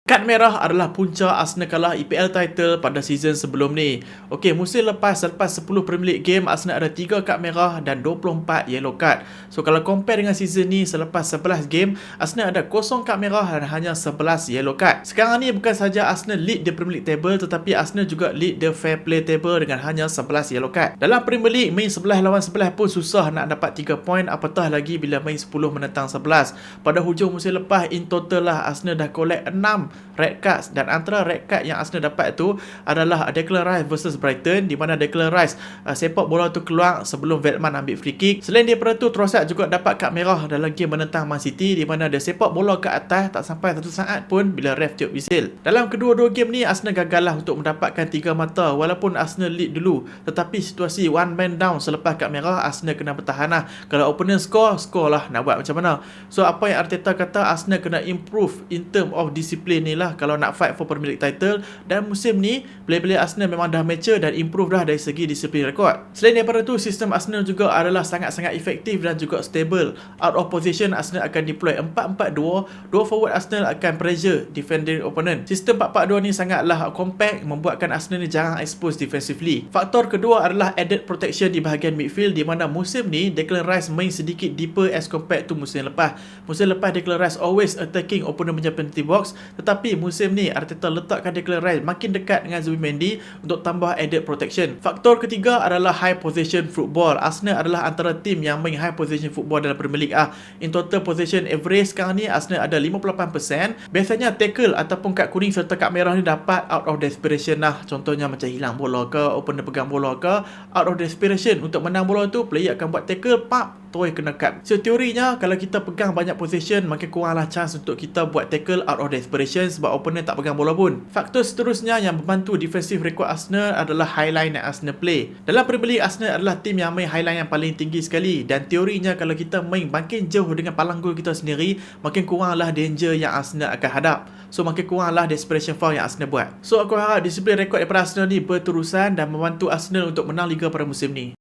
Kad merah adalah punca Arsenal kalah EPL title pada season sebelum ni. Okey, musim lepas selepas 10 Premier League game, Arsenal ada 3 kad merah dan 24 yellow card. So kalau compare dengan season ni, selepas 11 game, Arsenal ada 0 kad merah dan hanya 11 yellow card. Sekarang ni bukan saja Arsenal lead the Premier League table, tetapi Arsenal juga lead the fair play table dengan hanya 11 yellow card. Dalam Premier League, main 11 lawan 11 pun susah nak dapat 3 poin, apatah lagi bila main 10 menentang 11. Pada hujung musim lepas, in total lah Arsenal dah collect 6 red cards, dan antara red card yang Arsenal dapat tu adalah Declan Rice versus Brighton, di mana Declan Rice sepak bola tu keluar sebelum Veltman ambil free kick. Selain daripada tu, Trossard juga dapat kad merah dalam game menentang Man City, di mana dia sepak bola ke atas tak sampai satu saat pun bila ref tiup whistle. Dalam kedua-dua game ni, Arsenal gagal lah untuk mendapatkan 3 mata walaupun Arsenal lead dulu, tetapi situasi one man down selepas kad merah, Arsenal kena bertahan lah. Kalau opponent score lah, nak buat macam mana? So apa yang Arteta kata, Arsenal kena improve in term of disiplin ni lah kalau nak fight for Premier League title. Dan musim ni player-player Arsenal memang dah mature dan improve dah dari segi disiplin rekod. Selain daripada tu, sistem Arsenal juga adalah sangat-sangat efektif dan juga stable. Out of position, Arsenal akan deploy 4-4-2. Dua forward Arsenal akan pressure defending opponent. Sistem 4-4-2 ni sangatlah compact, membuatkan Arsenal ni jarang expose defensively. Faktor kedua adalah added protection di bahagian midfield, di mana musim ni Declan Rice main sedikit deeper as compared to musim lepas. Musim lepas Declan Rice always attacking opponent punya penalty box, tetapi musim ni Arteta letakkan Declan Rice makin dekat dengan Zubimendi untuk tambah added protection. Faktor ketiga adalah high possession football. Arsenal adalah antara tim yang main high possession football dalam Premier League. In total possession average sekarang ni Arsenal ada 58%. Biasanya tackle ataupun kad kuning serta kad merah ni dapat out of desperation lah. Contohnya macam hilang bola ke, opponent pegang bola ke, out of desperation untuk menang bola tu, player akan buat tackle, terus kena kad. So teorinya kalau kita pegang banyak possession, makin kuranglah chance untuk kita buat tackle out of desperation sebab opponent tak pegang bola pun. Faktor seterusnya yang membantu defensive record Arsenal adalah high line yang Arsenal play. Dalam Premier League, Arsenal adalah tim yang main high line yang paling tinggi sekali, dan teorinya kalau kita main makin jauh dengan palang gol kita sendiri, makin kuranglah danger yang Arsenal akan hadap. So makin kuranglah desperation foul yang Arsenal buat. So aku harap disiplin rekod daripada Arsenal ni berterusan dan membantu Arsenal untuk menang Liga pada musim ni.